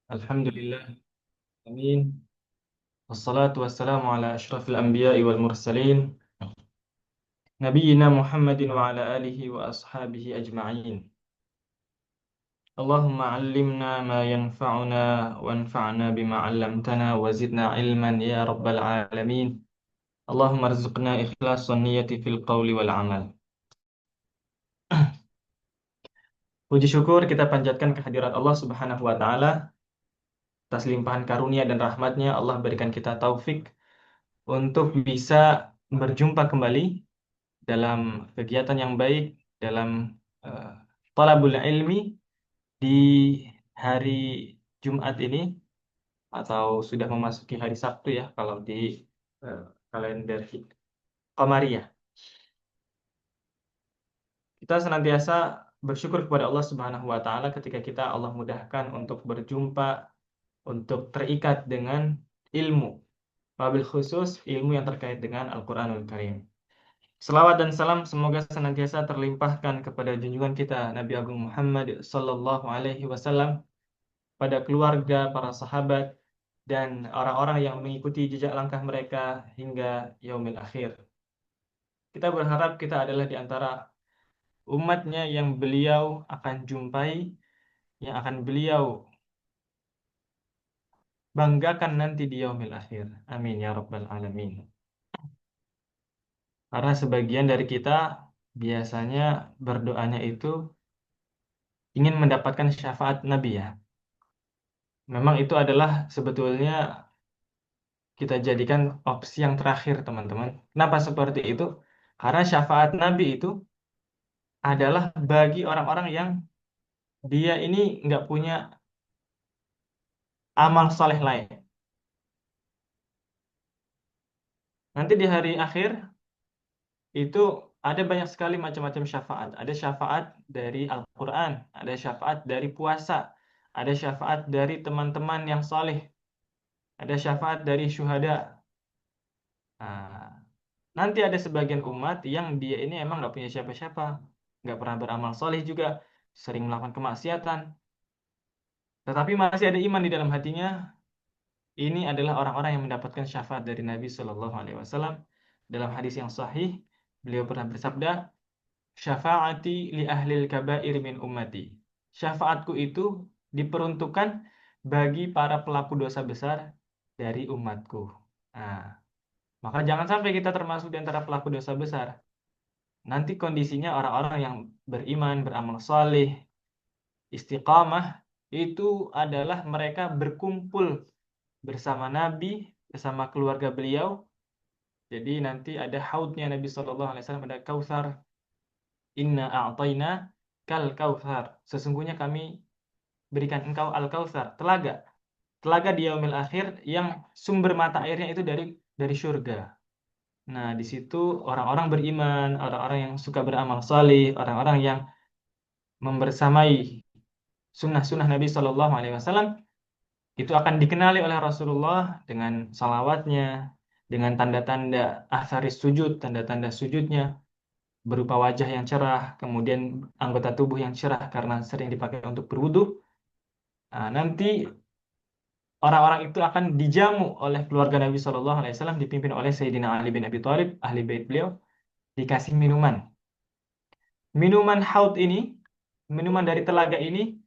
Alhamdulillah, amin. Wassalatu wassalamu ala ashrafil anbiya'i wal mursalin. Nabiyyina Muhammadin wa ala alihi wa ashabihi ajma'in. Allahumma allimna ma yanfa'una wanfa'na bima 'allamtana wa zidna ilman ya rabbal alamin. Allahumma rizqna ikhlasan niyati fil qawli wal amal. Puji syukur kita panjatkan kehadirat Allah Subhanahu wa taala atas limpahan karunia dan rahmatnya. Allah berikan kita taufik untuk bisa berjumpa kembali dalam kegiatan yang baik, dalam uh, talabul ilmi di hari Jumat ini, atau sudah memasuki hari Sabtu ya kalau di uh, kalender Qamariyah. Kita senantiasa bersyukur kepada Allah Subhanahu wa taala ketika kita Allah mudahkan untuk berjumpa, untuk terikat dengan ilmu, wabil khusus ilmu yang terkait dengan Al-Qur'anul Karim. Selawat dan salam semoga senantiasa terlimpahkan kepada junjungan kita Nabi Agung Muhammad Sallallahu Alaihi Wasallam, pada keluarga, para sahabat, dan orang-orang yang mengikuti jejak langkah mereka hingga yaumil akhir. Kita berharap kita adalah di antara umatnya yang beliau akan jumpai, yang akan beliau banggakan nanti di yaumil akhir. Amin ya rabbal alamin. Karena sebagian dari kita biasanya berdoanya itu ingin mendapatkan syafaat Nabi ya. Memang itu adalah sebetulnya kita jadikan opsi yang terakhir, teman-teman. Kenapa seperti itu? Karena syafaat Nabi itu adalah bagi orang-orang yang dia ini nggak punya amal soleh lain. Nanti di hari akhir itu ada banyak sekali macam-macam syafaat. Ada syafaat dari Al-Quran, ada syafaat dari puasa, ada syafaat dari teman-teman yang soleh, ada syafaat dari syuhada. Nah, nanti ada sebagian umat yang dia ini emang nggak punya siapa-siapa, nggak pernah beramal soleh juga, sering melakukan kemaksiatan, tetapi masih ada iman di dalam hatinya. Ini adalah orang-orang yang mendapatkan syafaat dari Nabi Shallallahu Alaihi Wasallam. Dalam hadis yang sahih, beliau pernah bersabda, "Syafaati li ahlil kabair min ummati." Syafaatku itu diperuntukkan bagi para pelaku dosa besar dari umatku. Nah, maka jangan sampai kita termasuk di antara pelaku dosa besar. Nanti kondisinya orang-orang yang beriman, beramal saleh, istiqamah, itu adalah mereka berkumpul bersama Nabi, bersama keluarga beliau. Jadi nanti ada haudnya Nabi SAW, ada Kautsar. Inna a'tayna kal Kautsar. Sesungguhnya kami berikan engkau al-Kautsar, telaga. Telaga di yaumil akhir yang sumber mata airnya itu dari surga. Nah, di situ orang-orang beriman, orang-orang yang suka beramal saleh, orang-orang yang membersamai sunnah-sunnah Nabi Shallallahu Alaihi Wasallam itu akan dikenali oleh Rasulullah dengan salawatnya, dengan tanda-tanda atharis sujud, tanda-tanda sujudnya berupa wajah yang cerah, kemudian anggota tubuh yang cerah karena sering dipakai untuk berwudu. Nah, nanti orang-orang itu akan dijamu oleh keluarga Nabi Shallallahu Alaihi Wasallam dipimpin oleh Sayyidina Ali bin Abi Thalib, ahli bait beliau, dikasih minuman. Minuman haud ini, minuman dari telaga ini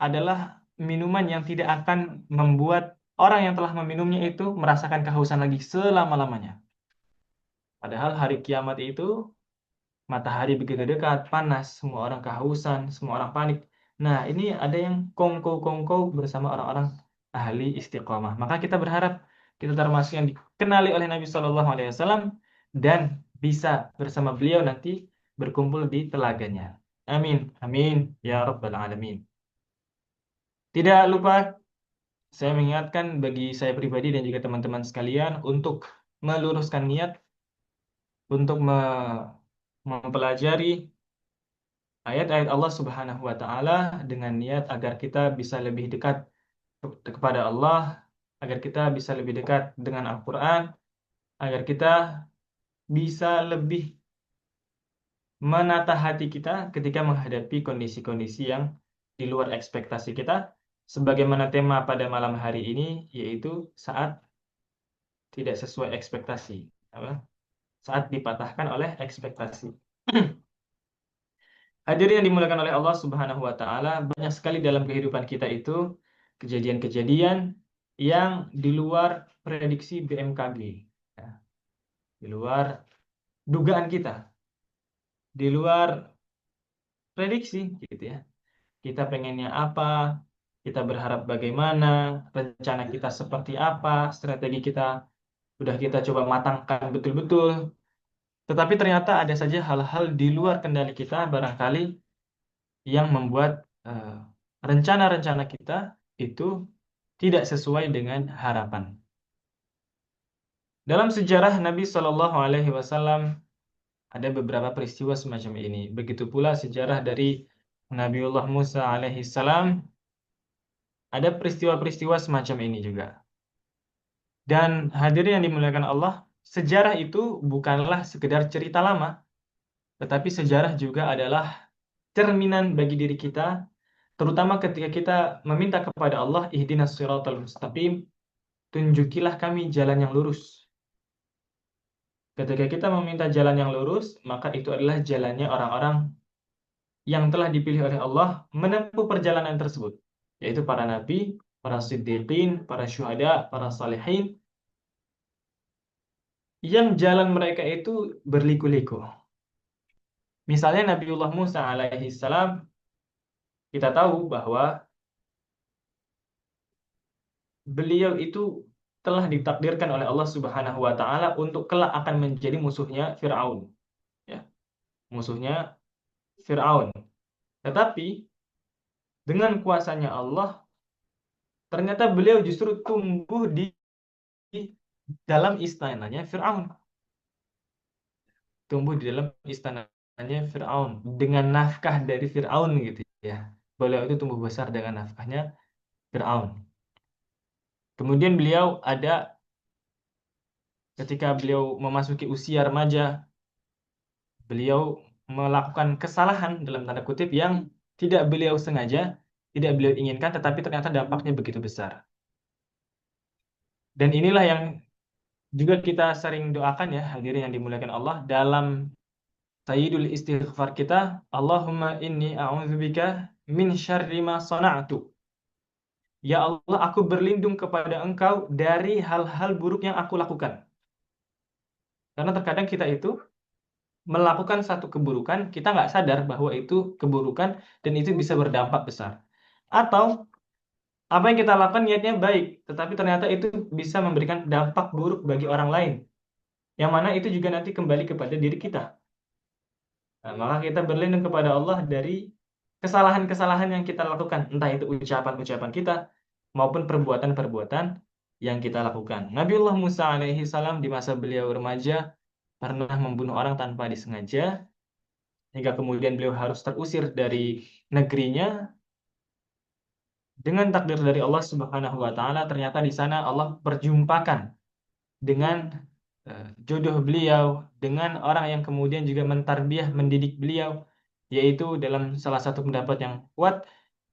adalah minuman yang tidak akan membuat orang yang telah meminumnya itu merasakan kehausan lagi selama-lamanya. Padahal hari kiamat itu matahari begitu dekat, panas, semua orang kehausan, semua orang panik. Nah, ini ada yang kongko-kongko bersama orang-orang ahli istiqomah. Maka kita berharap kita termasuk yang dikenali oleh Nabi Shallallahu Alaihi Wasallam dan bisa bersama beliau nanti berkumpul di telaganya. Amin, amin, ya rabbal alamin. Tidak lupa saya mengingatkan bagi saya pribadi dan juga teman-teman sekalian untuk meluruskan niat, untuk mempelajari ayat-ayat Allah Subhanahu wa taala dengan niat agar kita bisa lebih dekat kepada Allah, agar kita bisa lebih dekat dengan Al-Qur'an, agar kita bisa lebih menata hati kita ketika menghadapi kondisi-kondisi yang di luar ekspektasi kita, sebagaimana tema pada malam hari ini, yaitu saat tidak sesuai ekspektasi. Apa? Saat dipatahkan oleh ekspektasi. Hadirin yang dimuliakan oleh Allah Subhanahu wa taala, banyak sekali dalam kehidupan kita itu kejadian-kejadian yang di luar prediksi BMKG. Ya, di luar dugaan kita, di luar prediksi gitu ya. Kita pengennya apa, kita berharap bagaimana, rencana kita seperti apa, strategi kita udah kita coba matangkan betul-betul. Tetapi ternyata ada saja hal-hal di luar kendali kita barangkali yang membuat rencana-rencana kita itu tidak sesuai dengan harapan. Dalam sejarah Nabi Shallallahu Alaihi Wasallam ada beberapa peristiwa semacam ini. Begitu pula sejarah dari Nabiullah Musa alaihi salam, ada peristiwa-peristiwa semacam ini juga. Dan hadirin yang dimuliakan Allah, sejarah itu bukanlah sekedar cerita lama, tetapi sejarah juga adalah cerminan bagi diri kita, terutama ketika kita meminta kepada Allah, ihdinas siratal mustaqim, tunjukilah kami jalan yang lurus. Ketika kita meminta jalan yang lurus, maka itu adalah jalannya orang-orang yang telah dipilih oleh Allah menempuh perjalanan tersebut, yaitu para nabi, para siddiqin, para syuhada, para salihin, yang jalan mereka itu berliku-liku. Misalnya Nabiullah Musa alaihi salam, kita tahu bahwa beliau itu telah ditakdirkan oleh Allah Subhanahu wa taala untuk kelak akan menjadi musuhnya Firaun, ya, musuhnya Firaun. Tetapi dengan kuasanya Allah, ternyata beliau justru tumbuh di dalam istananya Firaun. Tumbuh di dalam istananya Firaun dengan nafkah dari Firaun gitu ya. Beliau itu tumbuh besar dengan nafkahnya Firaun. Kemudian beliau ada ketika beliau memasuki usia remaja, beliau melakukan kesalahan dalam tanda kutip yang tidak beliau sengaja, tidak beliau inginkan, tetapi ternyata dampaknya begitu besar. Dan inilah yang juga kita sering doakan ya, hadirin yang dimuliakan Allah, dalam sayyidul istighfar kita, Allahumma inni a'udzubika min syarri ma sana'tu. Ya Allah, aku berlindung kepada Engkau dari hal-hal buruk yang aku lakukan. Karena terkadang kita itu melakukan satu keburukan, kita nggak sadar bahwa itu keburukan dan itu bisa berdampak besar. Atau apa yang kita lakukan niatnya baik, tetapi ternyata itu bisa memberikan dampak buruk bagi orang lain. Yang mana itu juga nanti kembali kepada diri kita. Nah, maka kita berlindung kepada Allah dari kesalahan-kesalahan yang kita lakukan, entah itu ucapan-ucapan kita maupun perbuatan-perbuatan yang kita lakukan. Nabiullah Musa alaihi salam di masa beliau remaja pernah membunuh orang tanpa disengaja, hingga kemudian beliau harus terusir dari negerinya. Dengan takdir dari Allah Subhanahu wa taala, ternyata di sana Allah perjumpakan dengan jodoh beliau, dengan orang yang kemudian juga mentarbiyah, mendidik beliau, yaitu dalam salah satu pendapat yang kuat,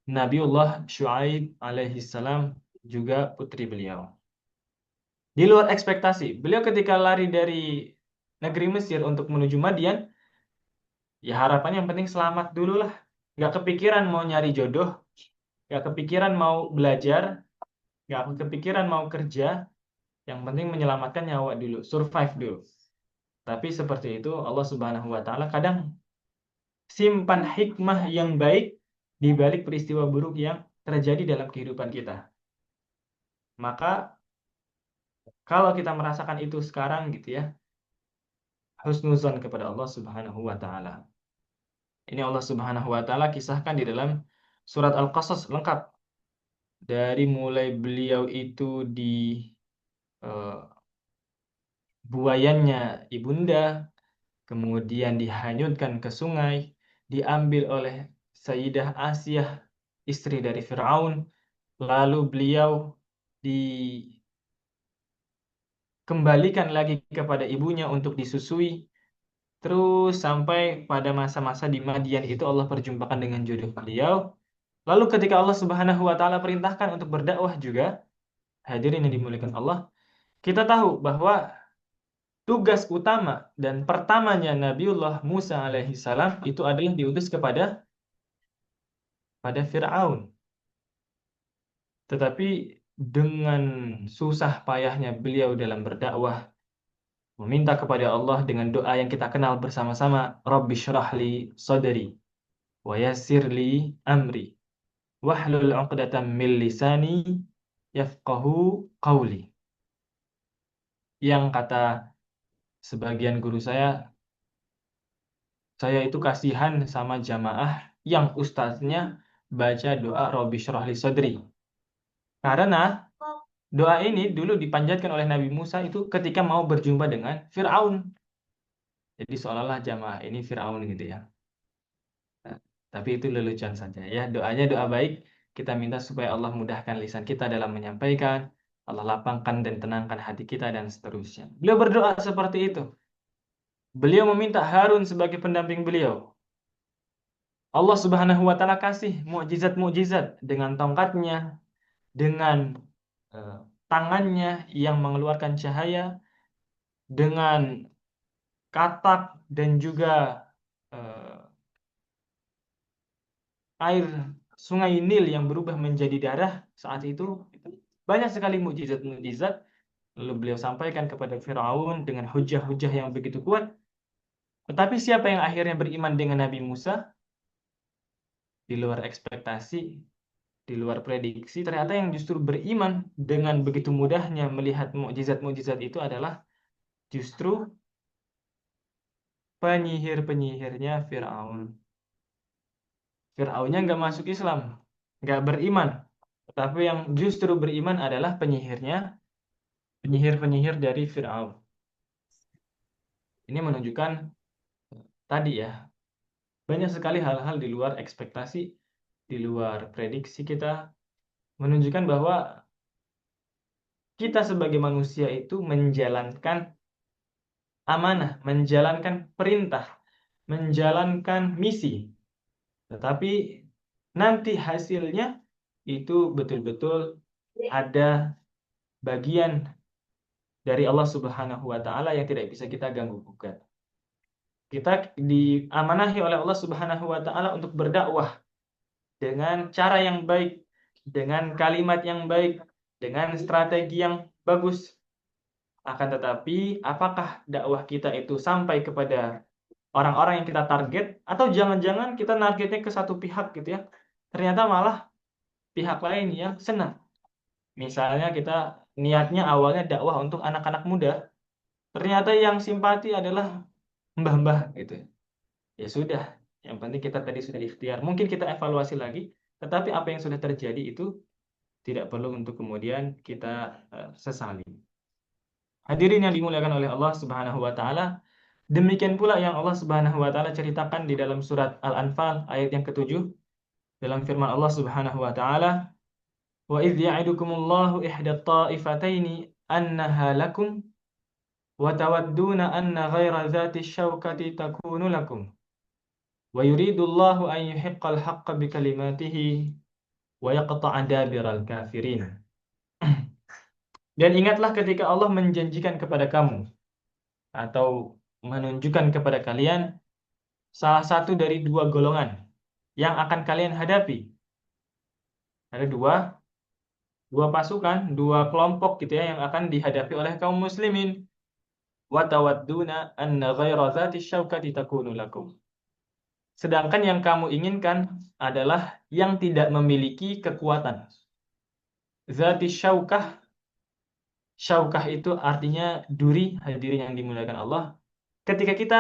Nabiullah Syuaib alaihi salam, juga putri beliau. Di luar ekspektasi, beliau ketika lari dari negeri Mesir untuk menuju Madian, ya harapannya yang penting selamat dulu lah. Gak kepikiran mau nyari jodoh, gak kepikiran mau belajar, gak kepikiran mau kerja, yang penting menyelamatkan nyawa dulu, survive dulu. Tapi seperti itu Allah Subhanahu wa taala kadang simpan hikmah yang baik di balik peristiwa buruk yang terjadi dalam kehidupan kita. Maka kalau kita merasakan itu sekarang gitu ya, husnuzon kepada Allah Subhanahu wa taala. Ini Allah Subhanahu wa taala kisahkan di dalam surat Al-Qasas lengkap. Dari mulai beliau itu di buayannya ibunda, kemudian dihanyutkan ke sungai, diambil oleh Sayyidah Asiyah, istri dari Fir'aun, lalu beliau dikembalikan lagi kepada ibunya untuk disusui, terus sampai pada masa-masa di Madian itu Allah perjumpakan dengan jodoh beliau, Lalu ketika Allah Subhanahu wa taala perintahkan untuk berdakwah juga, hadirin yang dimuliakan Allah, kita tahu bahwa tugas utama dan pertamanya Nabiullah Musa alaihi salam itu adalah diutus pada Firaun. Tetapi dengan susah payahnya beliau dalam berdakwah, meminta kepada Allah dengan doa yang kita kenal bersama-sama, Rabbi syrahli sadri wa yassirli amri wahlul 'uqdatam min lisani yafqahu qawli. Yang kata sebagian guru saya itu kasihan sama jamaah yang ustaznya baca doa Rabbi syrahli sadri. Karena doa ini dulu dipanjatkan oleh Nabi Musa itu ketika mau berjumpa dengan Fir'aun. Jadi seolah-olah jamaah ini Fir'aun gitu ya. Nah, tapi itu lelucon saja ya. Doanya doa baik. Kita minta supaya Allah mudahkan lisan kita dalam menyampaikan. Allah lapangkan dan tenangkan hati kita dan seterusnya. Beliau berdoa seperti itu. Beliau meminta Harun sebagai pendamping beliau. Allah Subhanahu wa taala kasih mukjizat-mukjizat dengan tongkatnya, dengan eh, tangannya yang mengeluarkan cahaya, dengan katak dan juga eh, air sungai Nil yang berubah menjadi darah saat itu. Banyak sekali mukjizat-mukjizat lalu beliau sampaikan kepada Firaun dengan hujah-hujah yang begitu kuat. Tetapi siapa yang akhirnya beriman dengan Nabi Musa? Di luar ekspektasi, di luar prediksi, ternyata yang justru beriman dengan begitu mudahnya melihat mukjizat-mukjizat itu adalah justru penyihir-penyihirnya Firaun. Firaunnya nggak masuk Islam, nggak beriman. Tetapi yang justru beriman adalah penyihir-penyihir dari Firaun. Ini menunjukkan tadi ya, banyak sekali hal-hal di luar ekspektasi, di luar prediksi kita, menunjukkan bahwa kita sebagai manusia itu menjalankan amanah, menjalankan perintah, menjalankan misi. Tetapi nanti hasilnya itu betul-betul ada bagian dari Allah Subhanahu wa taala yang tidak bisa kita ganggu gugat. Kita diamanahi oleh Allah Subhanahu wa taala untuk berdakwah dengan cara yang baik, dengan kalimat yang baik, dengan strategi yang bagus. Akan tetapi, apakah dakwah kita itu sampai kepada orang-orang yang kita target, atau jangan-jangan kita targetnya ke satu pihak gitu ya? Ternyata malah pihak lain yang senang. Misalnya kita niatnya awalnya dakwah untuk anak-anak muda, ternyata yang simpati adalah mbah-mbah gitu. Ya sudah, yang penting kita tadi sudah ikhtiar. Mungkin kita evaluasi lagi, tetapi apa yang sudah terjadi itu tidak perlu untuk kemudian kita sesali. Hadirin yang dimuliakan oleh Allah Subhanahu wa taala, demikian pula yang Allah Subhanahu wa taala ceritakan di dalam surat Al-Anfal ayat yang ke-7 dalam firman Allah Subhanahu wa taala, "Wa idz ya'idukumullahu ihda at-ta'ifataini annaha lakum wa tawadduna anna ghaira dzati syaukati takunu lakum wa yuridullahu an yuhiqqal haqqa bikalimatihi wa yaqta'a dabiral kafirin." Dan ingatlah ketika Allah menjanjikan kepada kamu atau menunjukkan kepada kalian salah satu dari dua golongan yang akan kalian hadapi. Ada dua pasukan, dua kelompok gitu ya yang akan dihadapi oleh kaum muslimin. Wa tawadduna anna ghaira dzati syaukati takunu lakum. Sedangkan yang kamu inginkan adalah yang tidak memiliki kekuatan. Zati syaukah, syaukah itu artinya duri, hadirin yang dimuliakan Allah. Ketika kita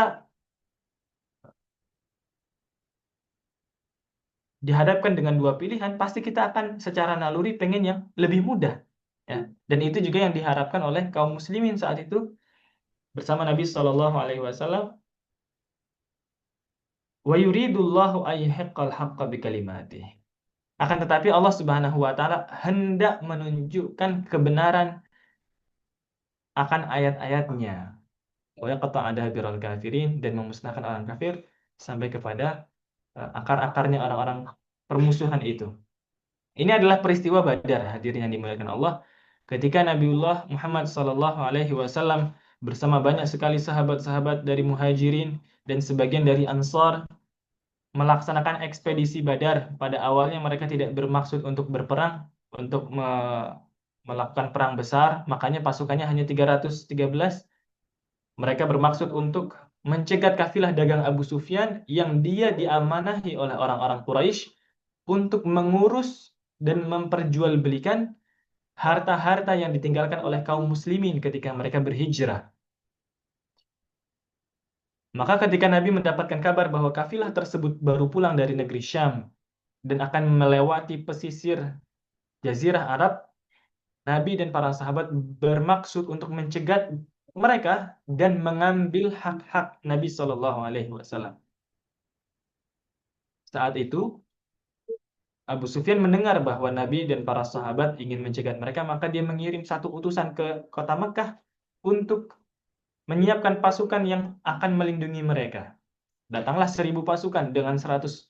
dihadapkan dengan dua pilihan, pasti kita akan secara naluri pengen yang lebih mudah. Ya. Dan itu juga yang diharapkan oleh kaum muslimin saat itu bersama Nabi Shallallahu Alaihi Wasallam. Wa yuridullahu ayyuhiqqal haqqa bikalimatihi. Akan tetapi Allah Subhanahu wa taala hendak menunjukkan kebenaran akan ayat-ayatnya. Wa yaqta'a dabiral kafirin, dan memusnahkan orang kafir sampai kepada akar-akarnya orang-orang permusuhan itu. Ini adalah peristiwa Badar, hadirin yang dimuliakan Allah, ketika Nabiullah Muhammad SAW bersama banyak sekali sahabat-sahabat dari Muhajirin dan sebagian dari Ansar melaksanakan ekspedisi Badar. Pada awalnya mereka tidak bermaksud untuk berperang, untuk melakukan perang besar, makanya pasukannya hanya 313. Mereka bermaksud untuk mencegat kafilah dagang Abu Sufyan yang dia diamanahi oleh orang-orang Quraisy untuk mengurus dan memperjualbelikan harta-harta yang ditinggalkan oleh kaum muslimin ketika mereka berhijrah. Maka ketika Nabi mendapatkan kabar bahwa kafilah tersebut baru pulang dari negeri Syam dan akan melewati pesisir Jazirah Arab, Nabi dan para sahabat bermaksud untuk mencegat mereka dan mengambil hak-hak Nabi Shallallahu Alaihi Wasallam. Saat itu Abu Sufyan mendengar bahwa Nabi dan para sahabat ingin mencegat mereka, maka dia mengirim satu utusan ke kota Mekah untuk menyiapkan pasukan yang akan melindungi mereka. Datanglah 1.000 pasukan dengan 100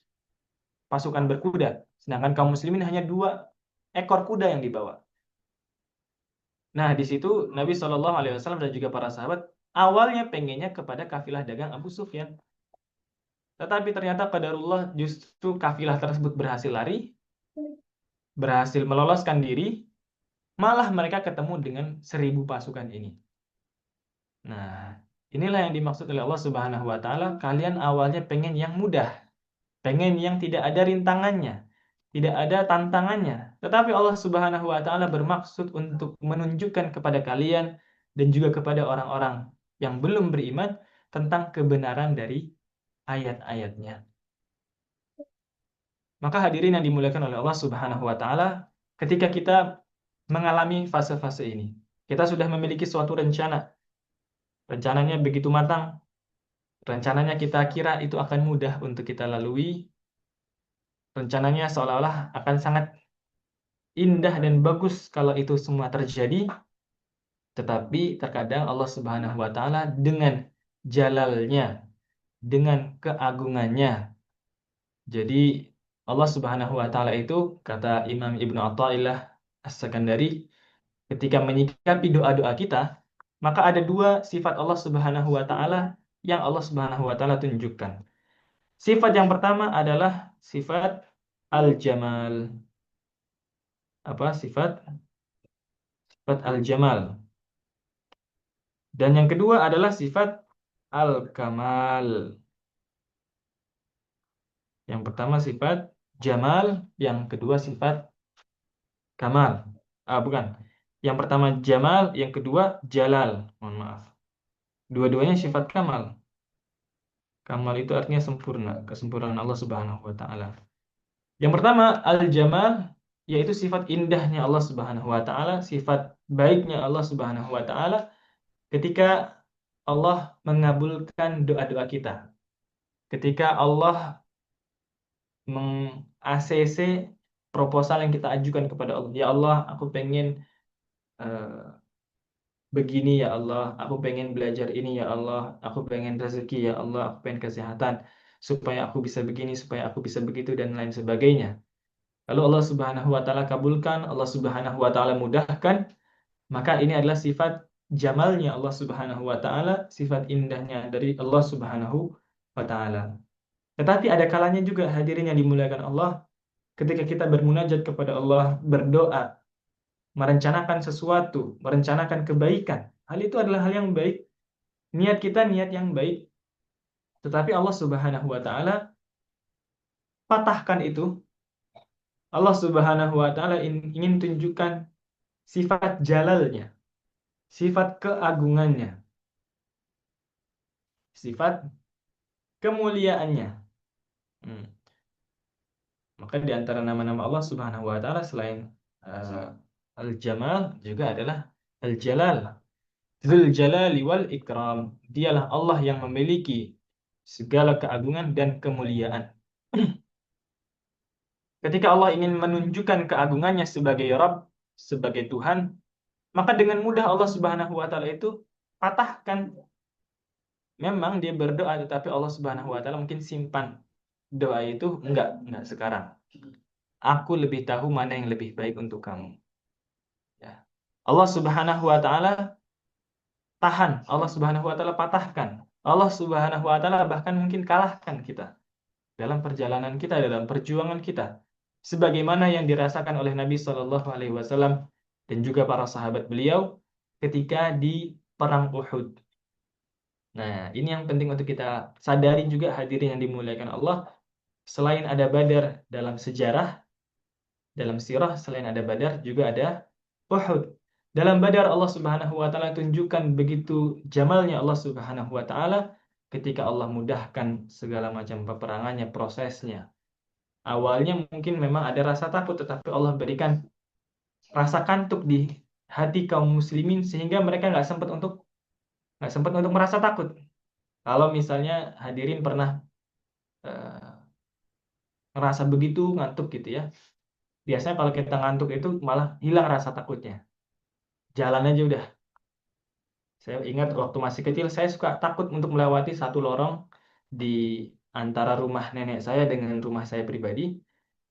pasukan berkuda, sedangkan kaum muslimin hanya 2 ekor kuda yang dibawa. Nah, di situ Nabi Shallallahu Alaihi Wasallam dan juga para sahabat awalnya pengennya kepada kafilah dagang Abu Sufyan, tetapi ternyata qadarullah justru kafilah tersebut berhasil lari, berhasil meloloskan diri, malah mereka ketemu dengan 1.000 pasukan ini. Nah, inilah yang dimaksud oleh Allah Subhanahu Wa Taala. Kalian awalnya pengen yang mudah, pengen yang tidak ada rintangannya, tidak ada tantangannya. Tetapi Allah Subhanahu wa taala bermaksud untuk menunjukkan kepada kalian dan juga kepada orang-orang yang belum beriman tentang kebenaran dari ayat-ayatnya. Maka hadirin yang dimuliakan oleh Allah Subhanahu wa taala, ketika kita mengalami fase-fase ini, kita sudah memiliki suatu rencana. Rencananya begitu matang, rencananya kita kira itu akan mudah untuk kita lalui, rencananya seolah-olah akan sangat indah dan bagus kalau itu semua terjadi, tetapi terkadang Allah Subhanahu wa taala dengan jalalnya, dengan keagungannya. Jadi Allah Subhanahu wa taala itu, kata Imam Ibnu Athaillah As-Sakandari, ketika menyikapi doa-doa kita, maka ada 2 sifat Allah Subhanahu wa taala yang Allah Subhanahu wa taala tunjukkan. Sifat yang pertama adalah sifat al-jamal. Apa sifat? Sifat al-jamal. Dan yang kedua adalah sifat al-kamal. Yang pertama sifat jamal, yang kedua sifat kamal. Bukan. Yang pertama jamal, yang kedua jalal. Mohon maaf. Dua-duanya sifat kamal. Kamal itu artinya sempurna, kesempurnaan Allah Subhanahu wa taala. Yang pertama al-jamal, yaitu sifat indahnya Allah Subhanahu wa taala, sifat baiknya Allah Subhanahu wa taala ketika Allah mengabulkan doa-doa kita. Ketika Allah meng-ACC proposal yang kita ajukan kepada Allah. Ya Allah, aku pengen begini ya Allah, aku pengen belajar ini ya Allah, aku pengen rezeki ya Allah, aku pengen kesehatan, supaya aku bisa begini, supaya aku bisa begitu, dan lain sebagainya. Lalu Allah Subhanahu wa taala kabulkan, Allah Subhanahu wa taala mudahkan, maka ini adalah sifat jamalnya Allah Subhanahu wa taala, sifat indahnya dari Allah Subhanahu wa taala. Tetapi ada kalanya juga hadirin yang dimuliakan Allah, ketika kita bermunajat kepada Allah, berdoa, merencanakan sesuatu, merencanakan kebaikan, hal itu adalah hal yang baik. Niat kita niat yang baik. Tetapi Allah Subhanahu wa taala patahkan itu. Allah Subhanahu wa taala ingin tunjukkan sifat jalalnya, sifat keagungannya, sifat kemuliaannya. Maka di antara nama-nama Allah Subhanahu wa taala selain Al-Jamal juga adalah Al-Jalal. Dzul Jalali wal Ikram. Dialah Allah yang memiliki segala keagungan dan kemuliaan. Ketika Allah ingin menunjukkan keagungannya sebagai Rabb, sebagai Tuhan, maka dengan mudah Allah Subhanahu wa taala itu patahkan. Memang dia berdoa, tetapi Allah Subhanahu wa taala mungkin simpan doa itu enggak sekarang. Aku lebih tahu mana yang lebih baik untuk kamu. Ya. Allah Subhanahu wa taala tahan, Allah Subhanahu wa taala patahkan. Allah Subhanahu wa taala bahkan mungkin kalahkan kita dalam perjalanan kita, dalam perjuangan kita. Sebagaimana yang dirasakan oleh Nabi Shallallahu alaihi wasallam dan juga para sahabat beliau ketika di perang Uhud. Nah, ini yang penting untuk kita sadari juga, hadirin yang dimuliakan Allah. Selain ada Badar dalam sejarah, dalam sirah, selain ada Badar juga ada Uhud. Dalam Badar Allah Subhanahu wa taala tunjukkan begitu jamalnya Allah Subhanahu wa taala ketika Allah mudahkan segala macam peperangannya, prosesnya. Awalnya mungkin memang ada rasa takut, tetapi Allah berikan rasa kantuk di hati kaum muslimin sehingga mereka nggak sempat untuk merasa takut. Kalau misalnya hadirin pernah eh, ngerasa begitu ngantuk gitu ya. Biasanya kalau kita ngantuk itu malah hilang rasa takutnya. Jalan aja udah. Saya ingat waktu masih kecil saya suka takut untuk melewati satu lorong di antara rumah nenek saya dengan rumah saya pribadi.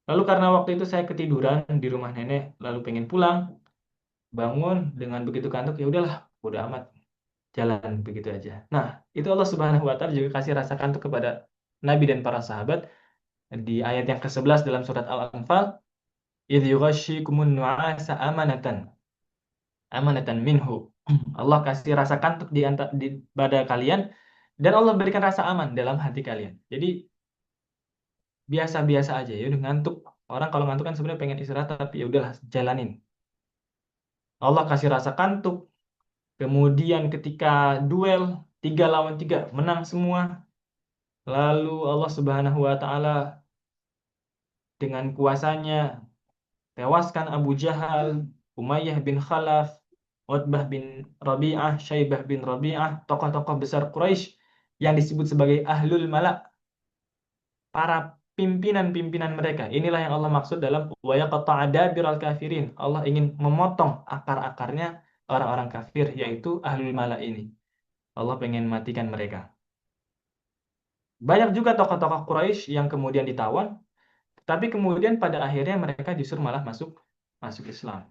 Lalu karena waktu itu saya ketiduran di rumah nenek, lalu pengen pulang, bangun dengan begitu kantuk, ya udahlah, udah amat, jalan begitu aja. Nah, itu Allah Subhanahu wa taala juga kasih rasa kantuk kepada Nabi dan para sahabat di ayat yang ke-11 dalam surat Al-Anfal, idh yughashshikumun nu'asa amanatan minhu. Allah kasih rasa kantuk di pada kalian dan Allah berikan rasa aman dalam hati kalian. Jadi biasa-biasa aja ya udah ngantuk. Orang kalau ngantuk kan sebenarnya pengen istirahat tapi ya udahlah jalanin. Allah kasih rasa kantuk. Kemudian ketika duel 3 lawan 3 menang semua. Lalu Allah Subhanahu wa taala dengan kuasanya tewaskan Abu Jahal, Umayyah bin Khalaf, Utbah bin Rabi'ah, Syaibah bin Rabi'ah, tokoh-tokoh besar Quraisy yang disebut sebagai Ahlul Malak, para pimpinan-pimpinan mereka. Inilah yang Allah maksud dalam wa yaqta'a dabiral kafirin. Allah ingin memotong akar-akarnya orang-orang kafir, yaitu Ahlul Malak ini. Allah pengen matikan mereka. Banyak juga tokoh-tokoh Quraisy yang kemudian ditawan, tapi kemudian pada akhirnya mereka justru malah masuk masuk Islam.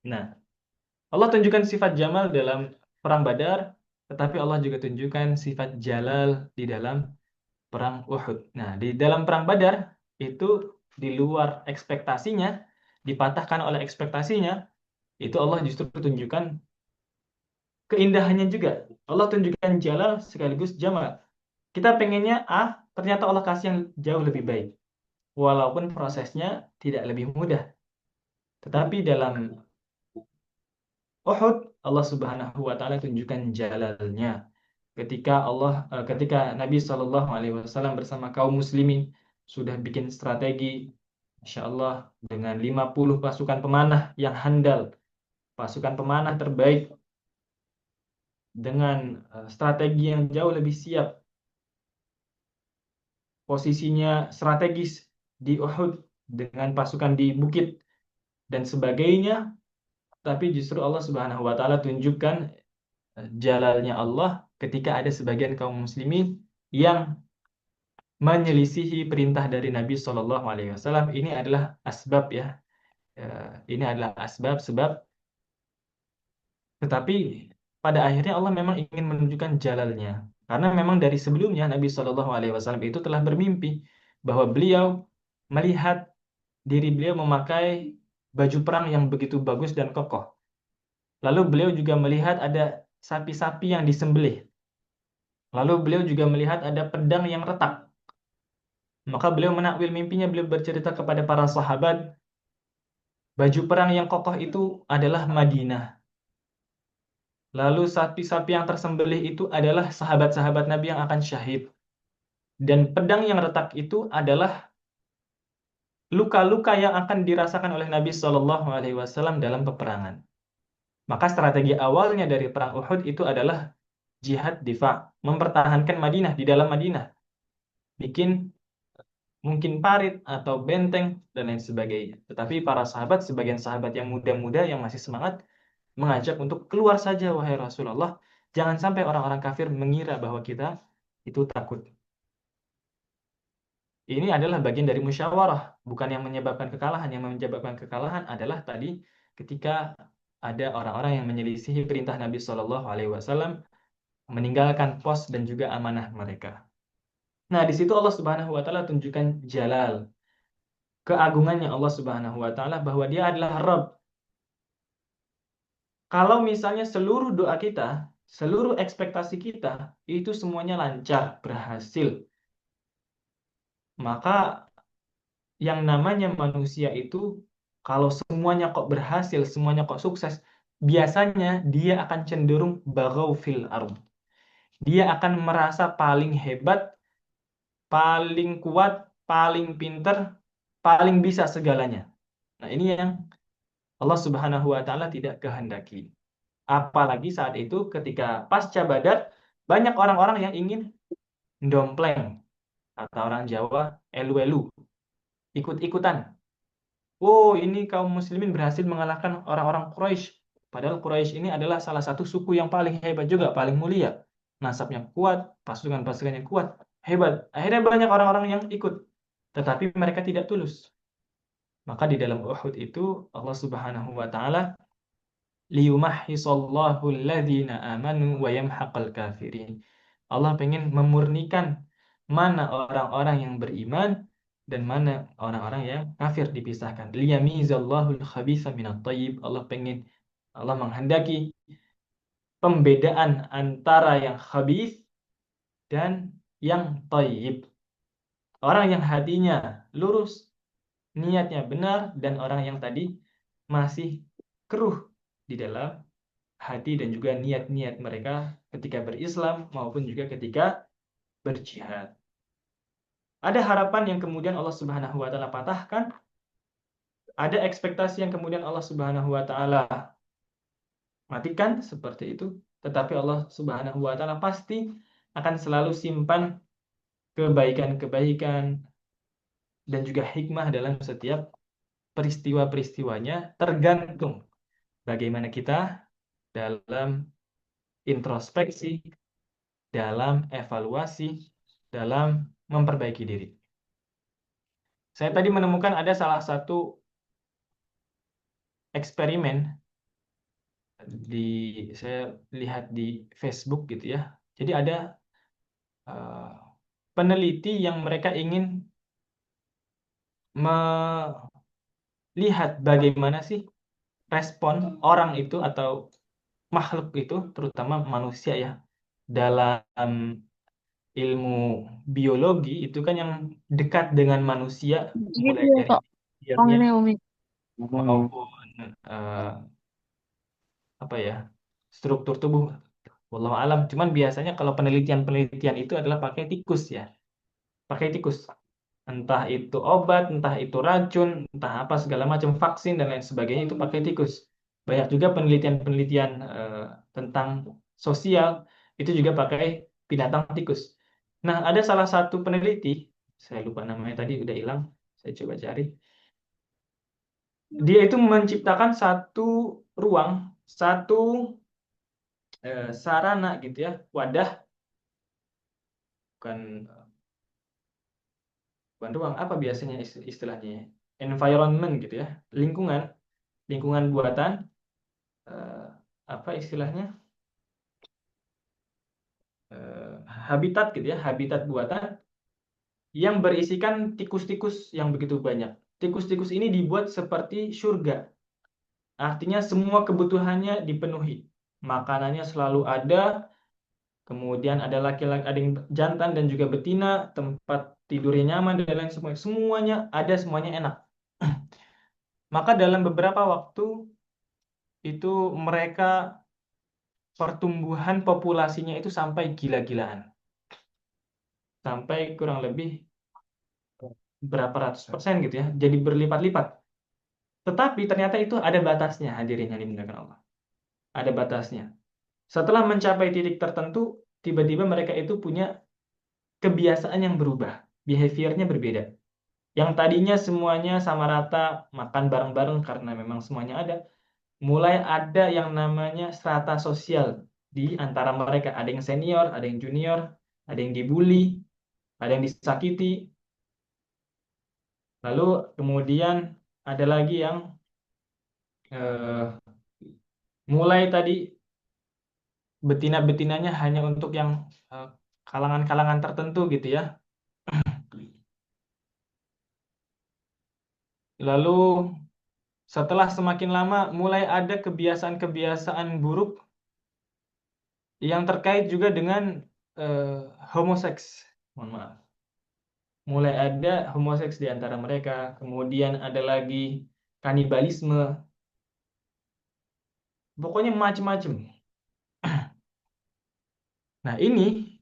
Nah, Allah tunjukkan sifat Jamal dalam perang Badar, tetapi Allah juga tunjukkan sifat Jalal di dalam perang Uhud. Nah, di dalam perang Badar itu di luar ekspektasinya, dipatahkan oleh ekspektasinya, itu Allah justru tunjukkan keindahannya juga. Allah tunjukkan Jalal sekaligus Jamal. Kita pengennya ternyata Allah kasih yang jauh lebih baik. Walaupun prosesnya tidak lebih mudah. Tetapi dalam Uhud, Allah Subhanahu wa taala tunjukkan jalalnya. Ketika Nabi Shallallahu alaihi wasallam bersama kaum muslimin sudah bikin strategi, Masya Allah, dengan 50 pasukan pemanah yang handal, pasukan pemanah terbaik dengan strategi yang jauh lebih siap, posisinya strategis di Uhud dengan pasukan di bukit dan sebagainya, tapi justru Allah Subhanahu wa taala tunjukkan jalalnya Allah ketika ada sebagian kaum muslimin yang menyelisihi perintah dari Nabi Shallallahu alaihi wasallam. Ini adalah asbab ya. Ini adalah asbab sebab, tetapi pada akhirnya Allah memang ingin menunjukkan jalalnya. Karena memang dari sebelumnya Nabi Shallallahu alaihi wasallam itu telah bermimpi bahwa beliau melihat diri beliau memakai baju perang yang begitu bagus dan kokoh. Lalu beliau juga melihat ada sapi-sapi yang disembelih. Lalu beliau juga melihat ada pedang yang retak. Maka beliau menakwil mimpinya, beliau bercerita kepada para sahabat, baju perang yang kokoh itu adalah Madinah. Lalu sapi-sapi yang tersembelih itu adalah sahabat-sahabat Nabi yang akan syahid. Dan pedang yang retak itu adalah luka-luka yang akan dirasakan oleh Nabi Shallallahu alaihi wasallam dalam peperangan. Maka strategi awalnya dari perang Uhud itu adalah jihad difa, mempertahankan Madinah, di dalam Madinah. Bikin mungkin parit atau benteng dan lain sebagainya. Tetapi para sahabat, sebagian sahabat yang muda-muda yang masih semangat, mengajak untuk keluar saja wahai Rasulullah. Jangan sampai orang-orang kafir mengira bahwa kita itu takut. Ini adalah bagian dari musyawarah, bukan yang menyebabkan kekalahan. Yang menyebabkan kekalahan adalah tadi ketika ada orang-orang yang menyelisihi perintah Nabi Shallallahu Alaihi Wasallam, meninggalkan pos dan juga amanah mereka. Nah, di situ Allah Subhanahu Wa Taala tunjukkan jalal, keagungannya Allah Subhanahu Wa Taala bahwa Dia adalah Rabb. Kalau misalnya seluruh doa kita, seluruh ekspektasi kita itu semuanya lancar, berhasil, maka yang namanya manusia itu kalau semuanya kok berhasil, semuanya kok sukses, biasanya dia akan cenderung baghaw fil ardh. Dia akan merasa paling hebat, paling kuat, paling pinter, paling bisa segalanya. Nah, ini yang Allah Subhanahu wa taala tidak kehendaki. Apalagi saat itu ketika pasca Badar banyak orang-orang yang ingin ndompleng, kata orang Jawa, elu-elu, ikut-ikutan. Oh, ini kaum muslimin berhasil mengalahkan orang-orang Quraisy. Padahal Quraisy ini adalah salah satu suku yang paling hebat juga, paling mulia. Nasabnya kuat, pasukan-pasukannya kuat, hebat. Akhirnya banyak orang-orang yang ikut, tetapi mereka tidak tulus. Maka di dalam Uhud itu Allah Subhanahu wa taala liyumahhisallahu alladhina amanu wa yamhaqal kafirin. Allah pengen memurnikan mana orang-orang yang beriman dan mana orang-orang yang kafir, dipisahkan. Liyamizallahu al-khabitha minat thayyib. Allah menghendaki pembedaan antara yang khabith dan yang thayyib. Orang yang hatinya lurus, niatnya benar, dan orang yang tadi masih keruh di dalam hati dan juga niat-niat mereka ketika berislam maupun juga ketika berjihad. Ada harapan yang kemudian Allah Subhanahu wa taala patahkan, ada ekspektasi yang kemudian Allah Subhanahu wa taala matikan seperti itu, tetapi Allah Subhanahu wa taala pasti akan selalu simpan kebaikan-kebaikan dan juga hikmah dalam setiap peristiwa-peristiwanya, tergantung bagaimana kita dalam introspeksi, dalam evaluasi, dalam memperbaiki diri. Saya tadi menemukan ada salah satu eksperimen saya lihat di Facebook gitu ya. Jadi ada uh, peneliti yang mereka ingin melihat bagaimana sih respon orang itu atau makhluk itu, terutama manusia ya, dalam ilmu biologi itu kan yang dekat dengan manusia, Gitu mulai ya dari kok. Oh pikirnya ini Umi. maupun apa ya, struktur tubuh. Wallahu alam. Cuman biasanya kalau penelitian-penelitian itu adalah pakai tikus ya, pakai tikus. Entah itu obat, entah itu racun, entah apa segala macam vaksin dan lain sebagainya itu pakai tikus. Banyak juga penelitian-penelitian tentang sosial itu juga pakai binatang tikus. Nah, ada salah satu peneliti, saya lupa namanya tadi udah hilang, saya coba cari. Dia itu menciptakan satu ruang, satu sarana gitu ya, wadah, bukan bukan ruang, apa biasanya istilahnya ya? Environment gitu ya, lingkungan, lingkungan buatan, eh, apa istilahnya, Eh, habitat gitu ya, habitat buatan yang berisikan tikus-tikus yang begitu banyak. Tikus-tikus ini dibuat seperti surga, artinya semua kebutuhannya dipenuhi, makanannya selalu ada, kemudian ada laki-laki, ada yang jantan dan juga betina, tempat tidurnya nyaman dan lain sebagainya, semuanya ada, semuanya enak. Maka dalam beberapa waktu itu mereka pertumbuhan populasinya itu sampai gila-gilaan. Sampai kurang lebih berapa ratus persen gitu ya. Jadi berlipat-lipat. Tetapi ternyata itu ada batasnya, hadirin yang dimuliakan Allah. Ada batasnya. Setelah mencapai titik tertentu, tiba-tiba mereka itu punya kebiasaan yang berubah. Behaviornya berbeda. Yang tadinya semuanya sama rata, makan bareng-bareng karena memang semuanya ada. Mulai ada yang namanya strata sosial di antara mereka. Ada yang senior, ada yang junior, ada yang dibully, ada yang disakiti. Lalu kemudian ada lagi yang eh, mulai tadi betina-betinanya hanya untuk yang eh, kalangan-kalangan tertentu gitu ya. Lalu setelah semakin lama mulai ada kebiasaan-kebiasaan buruk yang terkait juga dengan eh, homoseks. Mohon maaf. Mulai ada homoseks di antara mereka, kemudian ada lagi kanibalisme, pokoknya macam-macam. Nah, ini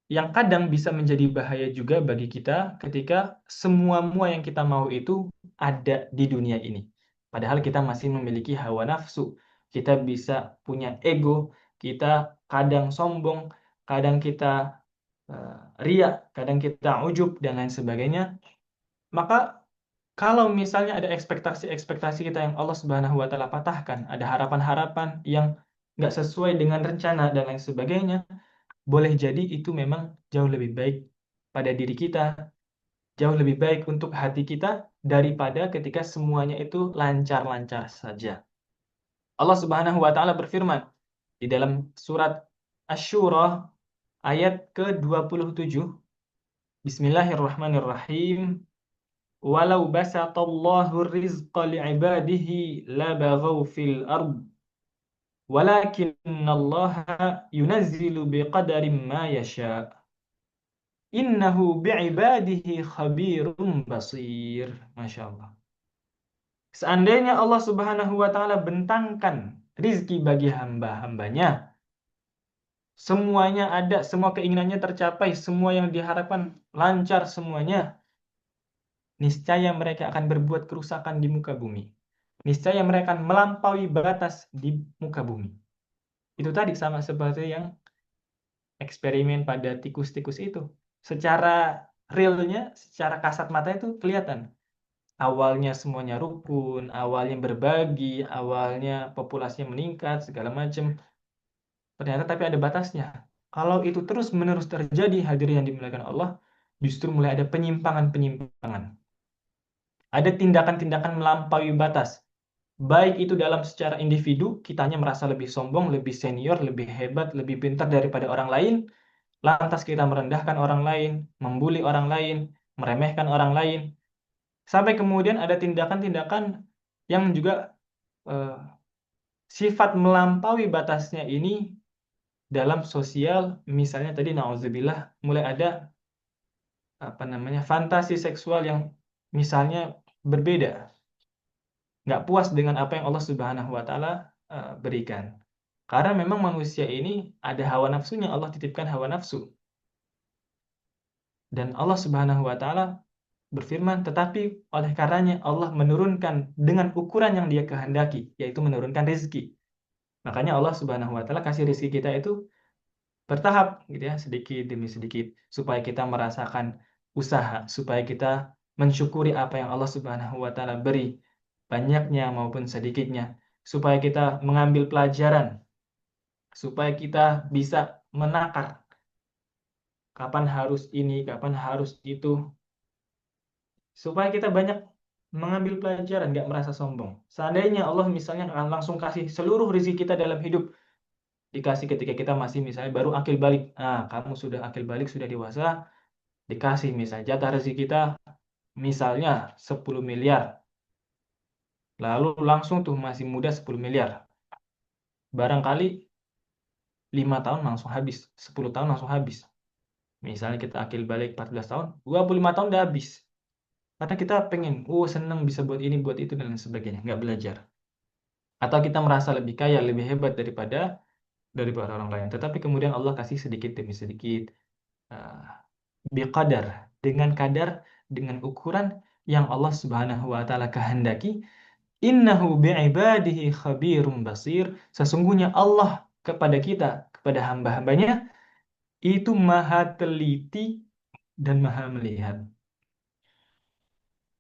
yang kadang bisa menjadi bahaya juga bagi kita ketika semua-mua yang kita mau itu ada di dunia ini. Padahal kita masih memiliki hawa nafsu, kita bisa punya ego, kita kadang sombong, kadang kita riya, kadang kita ujub, dan lain sebagainya. Maka kalau misalnya ada ekspektasi-ekspektasi kita yang Allah Subhanahu wa Ta'ala patahkan, ada harapan-harapan yang nggak sesuai dengan rencana dan lain sebagainya, boleh jadi itu memang jauh lebih baik pada diri kita, jauh lebih baik untuk hati kita daripada ketika semuanya itu lancar-lancar saja. Allah Subhanahu wa Ta'ala berfirman di dalam surat Asy-Syura ayat ke-27, Bismillahirrahmanirrahim. Walau basatallahu rizqa li'ibadihi labaghaw fil ard walakinnallaha yunazzilu biqadarin ma yasha. Innahu bi'ibadihi khabirum basir. Masya Allah. Seandainya Allah Subhanahu wa Ta'ala bentangkan rizki bagi hamba-hambanya, semuanya ada, semua keinginannya tercapai, semua yang diharapkan lancar semuanya, niscaya mereka akan berbuat kerusakan di muka bumi. Niscaya mereka akan melampaui batas di muka bumi. Itu tadi sama seperti yang eksperimen pada tikus-tikus itu. Secara realnya, secara kasat mata itu kelihatan. Awalnya semuanya rukun, awalnya berbagi, awalnya populasinya meningkat, segala macam. Ternyata tapi ada batasnya. Kalau itu terus-menerus terjadi, hadirin yang dimuliakan Allah, justru mulai ada penyimpangan-penyimpangan. Ada tindakan-tindakan melampaui batas. Baik itu dalam secara individu, kitanya merasa lebih sombong, lebih senior, lebih hebat, lebih pintar daripada orang lain, lantas kita merendahkan orang lain, membuli orang lain, meremehkan orang lain, sampai kemudian ada tindakan-tindakan yang juga eh, sifat melampaui batasnya ini dalam sosial, misalnya tadi nauzubillah mulai ada apa namanya fantasi seksual yang misalnya berbeda, nggak puas dengan apa yang Allah Subhanahu Wa Taala berikan. Karena memang manusia ini ada hawa nafsunya, Allah titipkan hawa nafsu. Dan Allah Subhanahu Wa Taala berfirman, tetapi oleh karenanya Allah menurunkan dengan ukuran yang Dia kehendaki, yaitu menurunkan rezeki. Makanya Allah Subhanahu Wa Taala kasih rezeki kita itu bertahap, gitu ya, sedikit demi sedikit, supaya kita merasakan usaha, supaya kita mensyukuri apa yang Allah Subhanahu Wa Taala beri, banyaknya maupun sedikitnya, supaya kita mengambil pelajaran, supaya kita bisa menakar kapan harus ini, kapan harus itu, supaya kita banyak mengambil pelajaran, nggak merasa sombong. Seandainya Allah misalnya akan langsung kasih seluruh rezeki kita dalam hidup, dikasih ketika kita masih misalnya baru akil balik. Nah, kamu sudah akil balik, sudah dewasa, dikasih misalnya jatah rezeki kita misalnya 10 miliar. Lalu langsung tuh masih muda 10 miliar. Barangkali 5 tahun langsung habis, 10 tahun langsung habis. Misalnya kita akil balik 14 tahun, 25 tahun udah habis. Karena kita pengen, oh seneng bisa buat ini, buat itu, dan lain sebagainya. Nggak belajar. Atau kita merasa lebih kaya, lebih hebat daripada orang lain. Tetapi kemudian Allah kasih sedikit demi sedikit. uh, Biqadar. Dengan kadar, dengan ukuran yang Allah Subhanahu wa Ta'ala kehendaki. Innahu bi'ibadihi khabirum basir. Sesungguhnya Allah kepada kita, kepada hamba-hambanya, itu maha teliti dan maha melihat.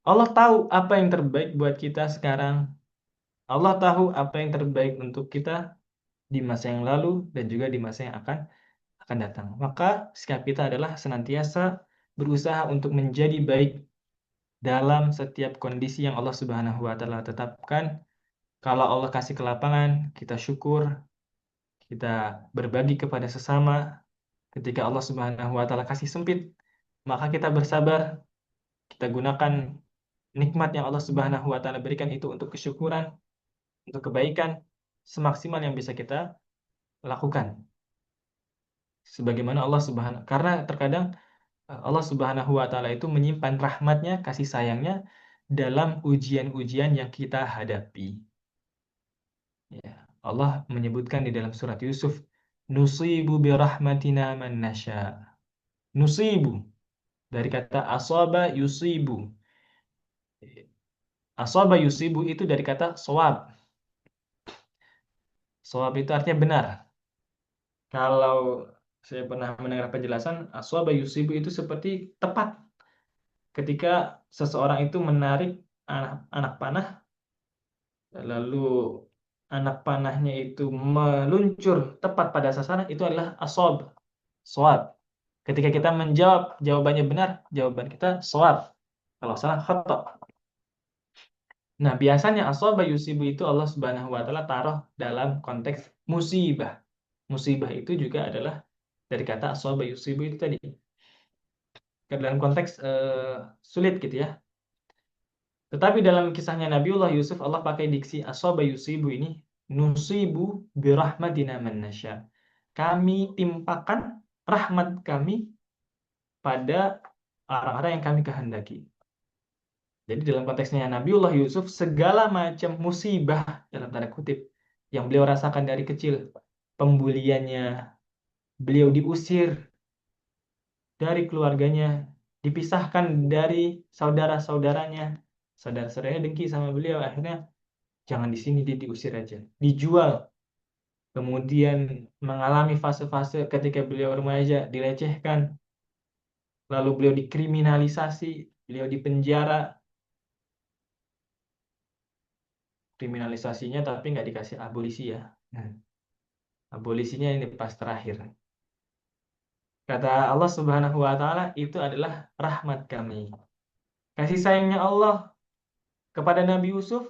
Allah tahu apa yang terbaik buat kita sekarang. Allah tahu apa yang terbaik untuk kita di masa yang lalu dan juga di masa yang akan datang. Maka sikap kita adalah senantiasa berusaha untuk menjadi baik dalam setiap kondisi yang Allah Subhanahu wa taala tetapkan. Kalau Allah kasih kelapangan, kita syukur, kita berbagi kepada sesama. Ketika Allah Subhanahu wa taala kasih sempit, maka kita bersabar, kita gunakan nikmat yang Allah Subhanahu wa taala berikan itu untuk kesyukuran, untuk kebaikan semaksimal yang bisa kita lakukan. Sebagaimana Allah Subhanahu, karena terkadang Allah Subhanahu wa taala itu menyimpan rahmatnya, kasih sayangnya dalam ujian-ujian yang kita hadapi. Ya, Allah menyebutkan di dalam surat Yusuf, nusibu bi rahmatina man nasya. Nusibu dari kata asaba yusibu. Asaba yusibu itu dari kata sawab. Sawab itu artinya benar. Kalau saya pernah mendengar penjelasan, asaba yusibu itu seperti tepat ketika seseorang itu menarik anak panah, lalu anak panahnya itu meluncur tepat pada sasaran, itu adalah asab, shawab. Ketika kita menjawab jawabannya benar, jawaban kita shawab. Kalau salah, khata. Nah, biasanya asaba yusibu itu Allah Subhanahu wa taala taruh dalam konteks musibah. Musibah itu juga adalah dari kata asaba yusibu itu tadi. Dalam konteks sulit gitu ya. Tetapi dalam kisahnya Nabiullah Yusuf, Allah pakai diksi asaba yusibu ini, nusibu birahmatina man nasya. Kami timpakan rahmat kami pada orang-orang yang kami kehendaki. Jadi dalam konteksnya Nabiullah Yusuf, segala macam musibah dalam tanda kutip yang beliau rasakan dari kecil, pembuliannya, beliau diusir dari keluarganya, dipisahkan dari saudara-saudaranya, saudara-saudaranya dengki sama beliau, akhirnya jangan di sini, dia diusir aja, dijual. Kemudian mengalami fase-fase ketika beliau remaja, dilecehkan, lalu beliau dikriminalisasi, beliau dipenjara, kriminalisasinya tapi nggak dikasih abolisi ya. Nah, abolisinya ini pas terakhir. Kata Allah Subhanahu wa taala, itu adalah rahmat kami. Kasih sayangnya Allah kepada Nabi Yusuf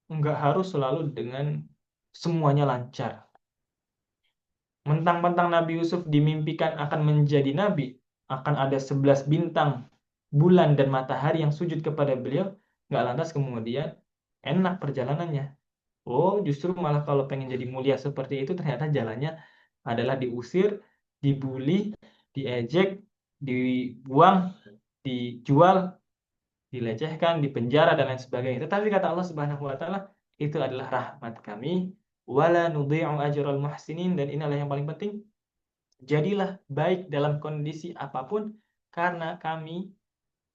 nggak harus selalu dengan semuanya lancar. Mentang-mentang Nabi Yusuf dimimpikan akan menjadi nabi, akan ada 11 bintang, bulan dan matahari yang sujud kepada beliau, nggak lantas kemudian enak perjalanannya. Oh, justru malah kalau pengen jadi mulia seperti itu, ternyata jalannya adalah diusir, dibully, diejek, dibuang, dijual, dilecehkan, dipenjara, dan lain sebagainya. Tetapi kata Allah Subhanahu wa taala, itu adalah rahmat kami, wala nudhi'u ajral muhsinin, dan inilah yang paling penting, jadilah baik dalam kondisi apapun, karena kami,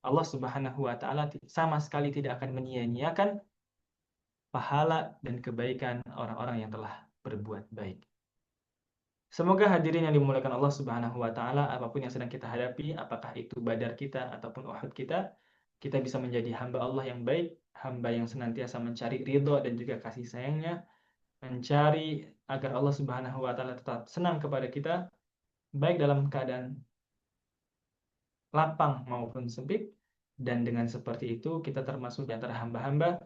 Allah Subhanahu wa taala, sama sekali tidak akan menyia-nyiakan pahala dan kebaikan orang-orang yang telah berbuat baik. Semoga hadirin yang dimuliakan Allah Subhanahu wa taala, apapun yang sedang kita hadapi, apakah itu Badar kita ataupun Uhud kita bisa menjadi hamba Allah yang baik, hamba yang senantiasa mencari ridho dan juga kasih sayangnya, mencari agar Allah Subhanahu wa taala tetap senang kepada kita, baik dalam keadaan lapang maupun sempit, dan dengan seperti itu kita termasuk di antara hamba-hamba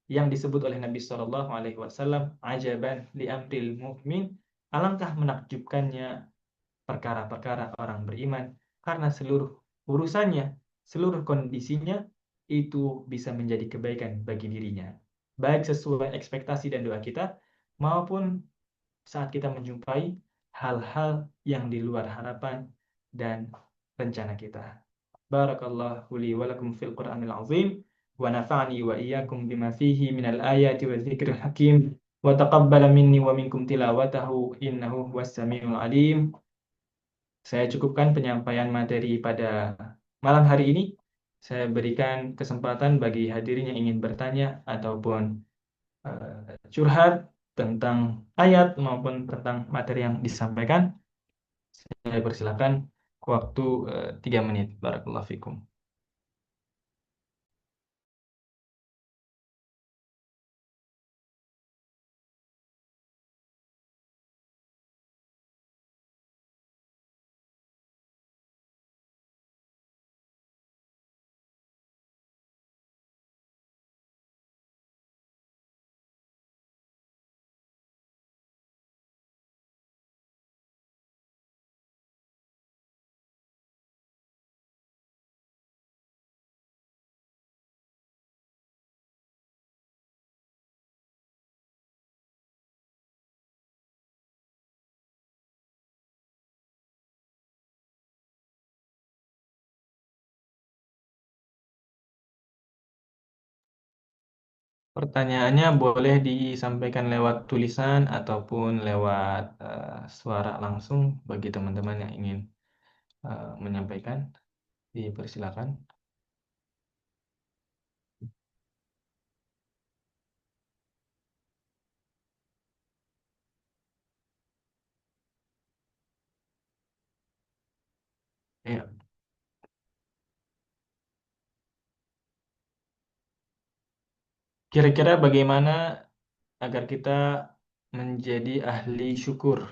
yang disebut oleh Nabi Shallallahu Alaihi Wasallam, ajaban li amril mu'min, alangkah menakjubkannya perkara-perkara orang beriman, karena seluruh urusannya, seluruh kondisinya itu bisa menjadi kebaikan bagi dirinya, baik sesuai ekspektasi dan doa kita, maupun saat kita menjumpai hal-hal yang di luar harapan dan rencana kita. Barakallahu li wa lakum fil Qur'anil azim, wa nafa'ani wa iyyakum bima fihi minal ayati wa dzikril hakim, wa taqabbala minni wa minkum tilawatahu innahu huwas samiul alim. Saya cukupkan penyampaian materi pada malam hari ini. Saya berikan kesempatan bagi hadirin yang ingin bertanya ataupun curhat tentang ayat maupun tentang materi yang disampaikan. Saya persilakan waktu 3 menit. Barakallahu fikum. Pertanyaannya boleh disampaikan lewat tulisan ataupun lewat suara langsung bagi teman-teman yang ingin menyampaikan. Dipersilakan. Ya. Kira-kira bagaimana agar kita menjadi ahli syukur?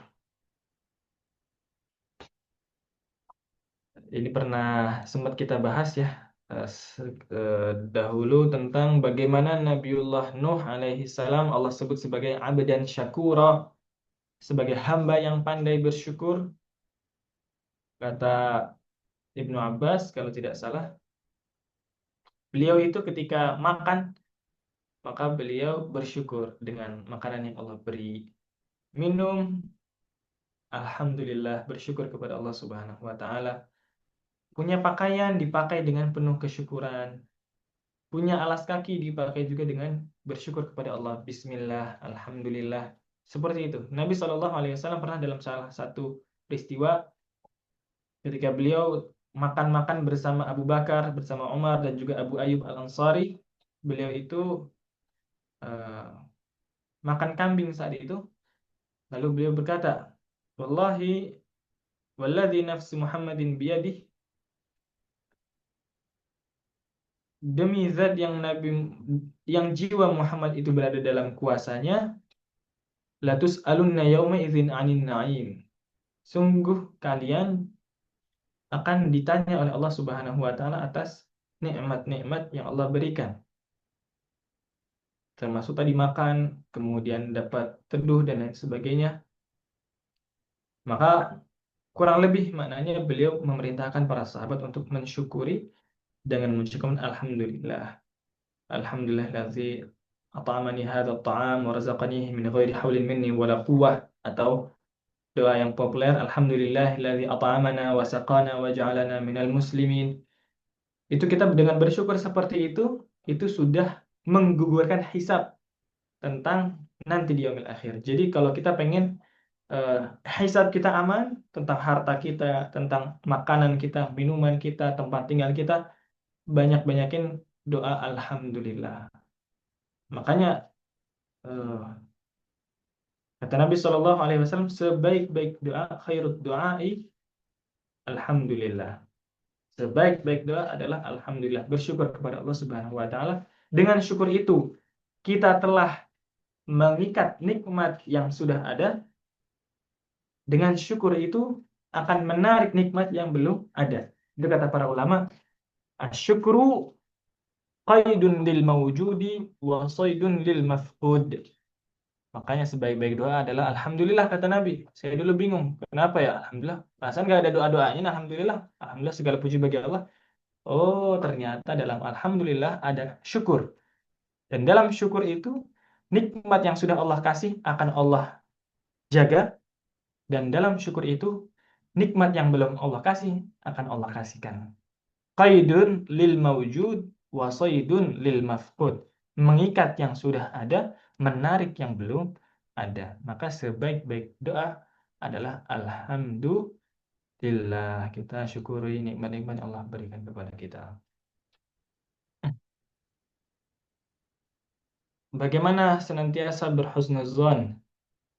Ini pernah sempat kita bahas ya dahulu tentang bagaimana Nabiullah Nuh alaihi salam Allah sebut sebagai abdan syakura, sebagai hamba yang pandai bersyukur. Kata Ibnu Abbas kalau tidak salah, beliau itu ketika makan maka beliau bersyukur dengan makanan yang Allah beri. Minum, alhamdulillah bersyukur kepada Allah Subhanahu wa taala. Punya pakaian dipakai dengan penuh kesyukuran. Punya alas kaki dipakai juga dengan bersyukur kepada Allah. Bismillah, alhamdulillah. Seperti itu. Nabi SAW pernah dalam salah satu peristiwa ketika beliau makan-makan bersama Abu Bakar, bersama Umar dan juga Abu Ayyub Al-Ansari, beliau itu eh, makan kambing saat itu. Lalu beliau berkata, Wallahi, walladhi nafsi Muhammadin biyadih, demi zat yang jiwa Muhammad itu berada dalam kuasanya, latus alunna yauma idzin anin na'im. Sungguh kalian akan ditanya oleh Allah Subhanahu wa taala atas nikmat-nikmat yang Allah berikan. Termasuk tadi makan, kemudian dapat teduh dan lain sebagainya. Maka kurang lebih maknanya beliau memerintahkan para sahabat untuk mensyukuri dengan mengucapkan alhamdulillah. Alhamdulillah lazi at'amani hadzal ta'am wa razaqanihi min ghairi haulin minni wala quwwah, atau doa yang populer alhamdulillahilladzi at'amana wa saqana wa ja'alana minal muslimin. Itu kita dengan bersyukur seperti itu sudah menggugurkan hisab tentang nanti di yaumil akhir. Jadi kalau kita pengen eh, hisab kita aman tentang harta kita, tentang makanan kita, minuman kita, tempat tinggal kita, banyak-banyakin doa alhamdulillah. Makanya eh, kata Nabi SAW, sebaik-baik doa khairut doai alhamdulillah. Sebaik-baik doa adalah alhamdulillah, bersyukur kepada Allah Subhanahu wa taala. Dengan syukur itu kita telah mengikat nikmat yang sudah ada. Dengan syukur itu akan menarik nikmat yang belum ada. Itu kata para ulama, asyukru qaidun lil mawjudi wa saydun lil mafqud. Makanya sebaik-baik doa adalah alhamdulillah, kata Nabi. Saya dulu bingung, kenapa ya alhamdulillah? Perasaan nggak ada doa-doanya, alhamdulillah. Alhamdulillah segala puji bagi Allah. Oh, ternyata dalam alhamdulillah ada syukur. Dan dalam syukur itu, nikmat yang sudah Allah kasih akan Allah jaga. Dan dalam syukur itu, nikmat yang belum Allah kasih akan Allah kasihkan. Qaidun lil mawjud wa saydun lil mafqud. Mengikat yang sudah ada, menarik yang belum ada. Maka sebaik-baik doa adalah alhamdulillah. Kita syukuri nikmat-nikmat yang Allah berikan kepada kita. Bagaimana senantiasa berhusnuzon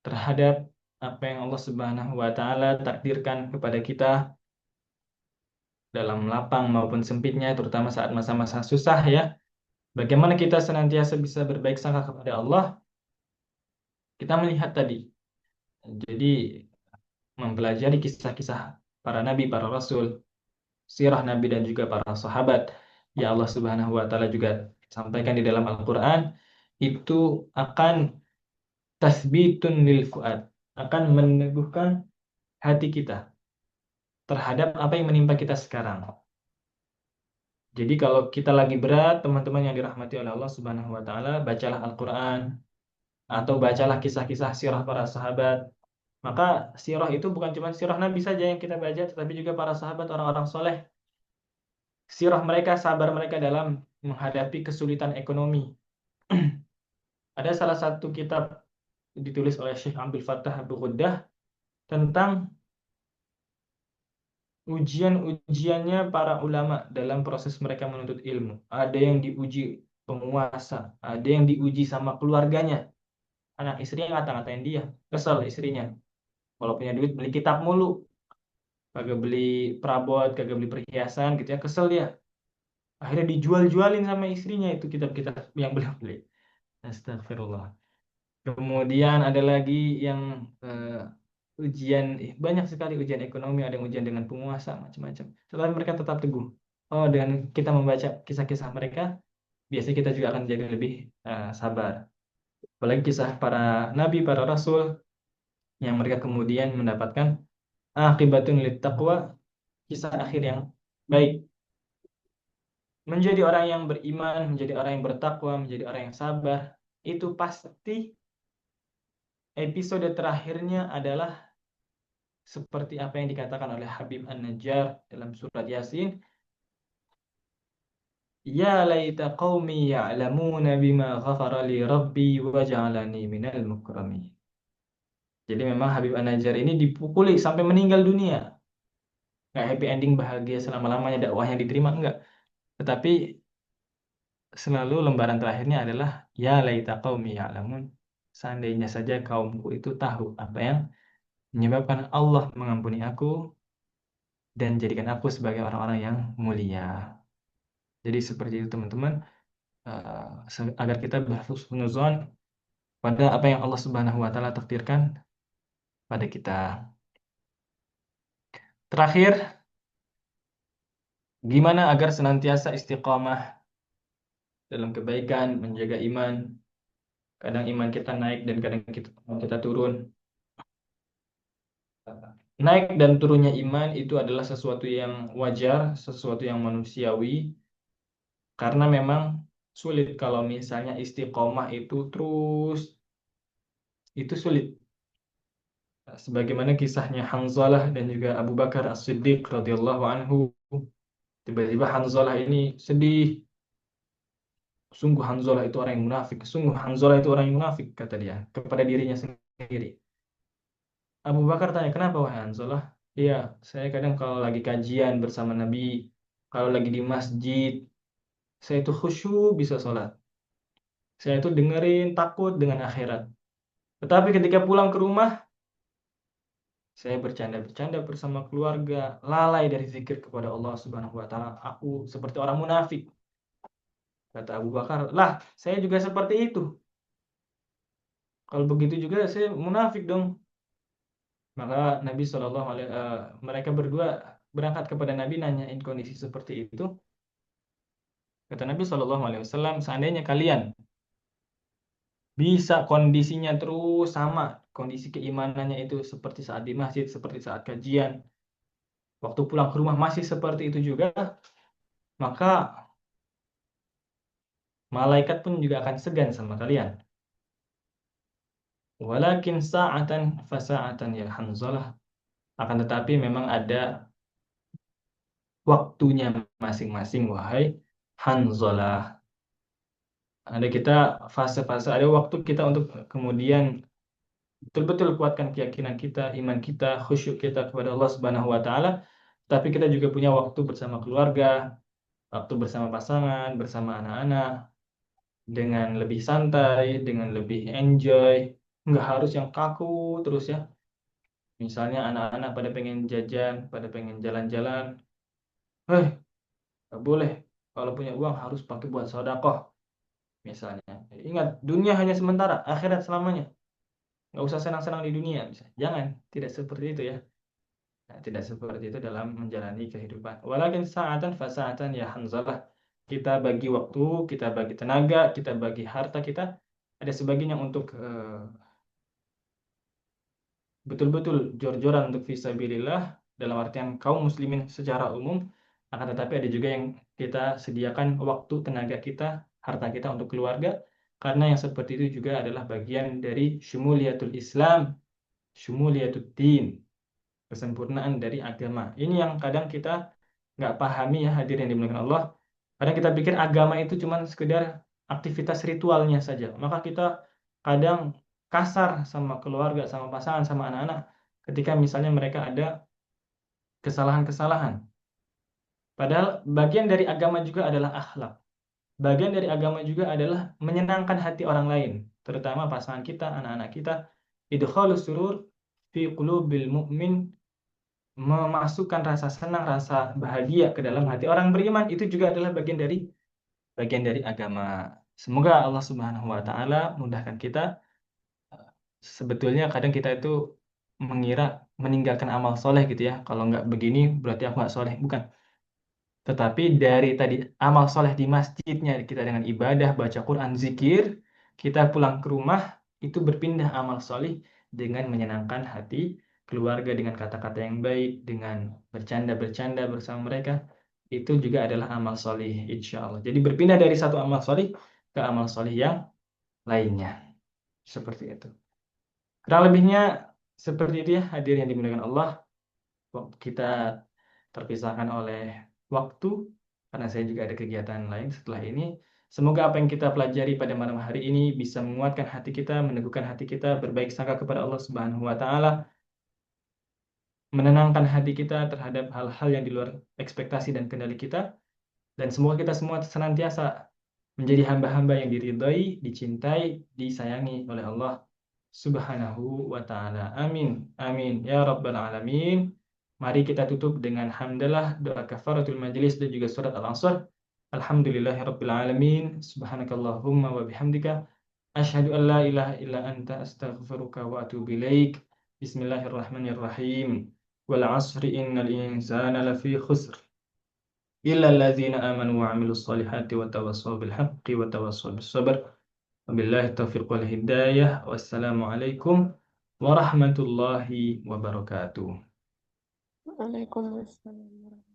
terhadap apa yang Allah Subhanahu wa taala takdirkan kepada kita dalam lapang maupun sempitnya, terutama saat masa-masa susah ya. Bagaimana kita senantiasa bisa berbaik sangka kepada Allah? Kita melihat tadi. Jadi mempelajari kisah-kisah para nabi, para rasul, sirah nabi dan juga para sahabat. Ya Allah Subhanahu wa taala juga sampaikan di dalam Al-Qur'an, itu akan tasbitun lil fuad, akan meneguhkan hati kita terhadap apa yang menimpa kita sekarang. Jadi kalau kita lagi berat, teman-teman yang dirahmati oleh Allah Subhanahu wa taala, bacalah Al-Qur'an atau bacalah kisah-kisah sirah para sahabat. Maka sirah itu bukan cuma sirah Nabi saja yang kita baca, tetapi juga para sahabat, orang-orang soleh. Sirah mereka, sabar mereka dalam menghadapi kesulitan ekonomi. Ada salah satu kitab ditulis oleh Syekh Abdul Fattah Abu Ghuddah tentang ujian-ujiannya para ulama dalam proses mereka menuntut ilmu. Ada yang diuji penguasa, ada yang diuji sama keluarganya. Anak istrinya ngata-ngatain dia, kesel istrinya. Kalau punya duit beli kitab mulu, kagak beli perabot, kagak beli perhiasan gitu ya, kesel dia. Akhirnya dijual-jualin sama istrinya itu kitab-kitab yang beliau beli. Astagfirullah. Kemudian ada lagi yang ujian, banyak sekali ujian ekonomi, ada yang ujian dengan penguasa, macam-macam. Tetapi mereka tetap teguh. Oh, dengan kita membaca kisah-kisah mereka, biasanya kita juga akan jadi lebih sabar. Apalagi kisah para nabi, para rasul, yang mereka kemudian mendapatkan akibatun lit taqwa, kisah akhir yang baik. Menjadi orang yang beriman, menjadi orang yang bertakwa, menjadi orang yang sabar, itu pasti episode terakhirnya adalah seperti apa yang dikatakan oleh Habib An-Najjar dalam surat Yasin, ya laita qaumi ya'lamuna bima ghafara li rabbi wa ja'alani minal mukramin. Jadi memang Habib An-Najjar ini dipukuli sampai meninggal dunia. Nggak happy ending bahagia selama-lamanya dakwahnya diterima, enggak. Tetapi selalu lembaran terakhirnya adalah ya laita qaumi ya'lamun. Seandainya saja kaumku itu tahu apa yang menyebabkan Allah mengampuni aku dan jadikan aku sebagai orang-orang yang mulia. Jadi seperti itu teman-teman, agar kita berhusnuzon pada apa yang Allah Subhanahu wa taala takdirkan pada kita. Terakhir, gimana agar senantiasa istiqamah dalam kebaikan, menjaga iman. Kadang iman kita naik dan kadang kita turun. Naik dan turunnya iman itu adalah sesuatu yang wajar, sesuatu yang manusiawi, karena memang sulit kalau misalnya istiqomah itu terus, itu sulit. Sebagaimana kisahnya Hanzalah dan juga Abu Bakar As-Siddiq radhiyallahu anhu. Tiba-tiba Hanzalah ini sedih. Sungguh Hanzalah itu orang yang munafik. Sungguh Hanzalah itu orang yang munafik, kata dia kepada dirinya sendiri. Abu Bakar tanya, kenapa wahai Hanzalah? Iya, saya kadang kalau lagi kajian bersama Nabi, kalau lagi di masjid, saya itu khusyuk bisa sholat. Saya itu dengerin takut dengan akhirat. Tetapi ketika pulang ke rumah, saya bercanda-bercanda bersama keluarga, lalai dari zikir kepada Allah Subhanahu wa taala. Aku seperti orang munafik. Kata Abu Bakar, lah, saya juga seperti itu. Kalau begitu juga saya munafik dong. Maka Nabi mereka berdua berangkat kepada Nabi nanyain kondisi seperti itu. Kata Nabi SAW, seandainya kalian bisa kondisinya terus sama, kondisi keimanannya itu seperti saat di masjid, seperti saat kajian, waktu pulang ke rumah masih seperti itu juga, maka malaikat pun juga akan segan sama kalian. Walakin sa'atan fasa'atan ya Hanzalah. Akan tetapi memang ada waktunya masing-masing, wahai Hanzalah. Ada kita fase-fase, ada waktu kita untuk kemudian betul-betul kuatkan keyakinan kita, iman kita, khusyuk kita kepada Allah Subhanahu wa taala. Tapi kita juga punya waktu bersama keluarga, waktu bersama pasangan, bersama anak-anak, dengan lebih santai, dengan lebih enjoy. Nggak harus yang kaku terus ya. Misalnya anak-anak pada pengen jajan, pada pengen jalan-jalan. Nggak boleh. Kalau punya uang harus pakai buat sedekah misalnya. Ingat, dunia hanya sementara, akhirat selamanya. Nggak usah senang-senang di dunia. Jangan, tidak seperti itu ya. Nah, tidak seperti itu dalam menjalani kehidupan. Walakin sa'atan fasa'atan ya Hanzalah. Kita bagi waktu, kita bagi tenaga, kita bagi harta kita. Ada sebagian yang untuk betul-betul jor-joran untuk fisabilillah dalam artian kaum muslimin secara umum. Akan tetapi ada juga yang kita sediakan waktu, tenaga kita, harta kita untuk keluarga. Karena yang seperti itu juga adalah bagian dari syumuliyatul Islam, syumuliyatul din, kesempurnaan dari agama. Ini yang kadang kita nggak pahami ya, hadirin yang dimuliakan Allah. Kadang kita pikir agama itu cuma sekedar aktivitas ritualnya saja. Maka kita kadang kasar sama keluarga, sama pasangan, sama anak-anak ketika misalnya mereka ada kesalahan-kesalahan. Padahal bagian dari agama juga adalah akhlak. Bagian dari agama juga adalah menyenangkan hati orang lain, terutama pasangan kita, anak-anak kita. Idkhalus surur fi qulubil mu'min, memasukkan rasa senang, rasa bahagia ke dalam hati orang beriman, itu juga adalah bagian dari agama. Semoga Allah Subhanahu wa taala mudahkan kita. Sebetulnya kadang kita itu mengira meninggalkan amal soleh gitu ya. Kalau nggak begini berarti aku nggak soleh. Bukan. Tetapi dari tadi amal soleh di masjidnya kita dengan ibadah, baca Quran, zikir, kita pulang ke rumah itu berpindah amal soleh dengan menyenangkan hati keluarga dengan kata-kata yang baik, dengan bercanda-bercanda bersama mereka, itu juga adalah amal soleh insya Allah. Jadi berpindah dari satu amal soleh ke amal soleh yang lainnya. Seperti itu. Kurang lebihnya seperti itu ya hadirin yang dimuliakan Allah. Kita terpisahkan oleh waktu karena saya juga ada kegiatan lain setelah ini. Semoga apa yang kita pelajari pada malam hari ini bisa menguatkan hati kita, meneguhkan hati kita, berbaik sangka kepada Allah Subhanahu wa taala, menenangkan hati kita terhadap hal-hal yang di luar ekspektasi dan kendali kita, dan semoga kita semua senantiasa menjadi hamba-hamba yang diridhai, dicintai, disayangi oleh Allah Subhanahu wa taala. Amin. Amin ya rabbal alamin. Mari kita tutup dengan hamdalah, doa kafaratul majelis dan juga surat Al-Asr. Alhamdulillahirabbil alamin. Subhanakallahumma wa bihamdika asyhadu an la ilaha illa anta astaghfiruka wa atubu ilaik. Bismillahirrahmanirrahim. Wal 'asri innal insana lafi khusr illa alladzina amanu wa 'amilus solihati wa tawassaw bil haqqi wa tawassaw bis sabr. Wabillahi taufiq wal hidayah. Wassalamualaikum warahmatullahi wabarakatuh. Waalaikumsalam.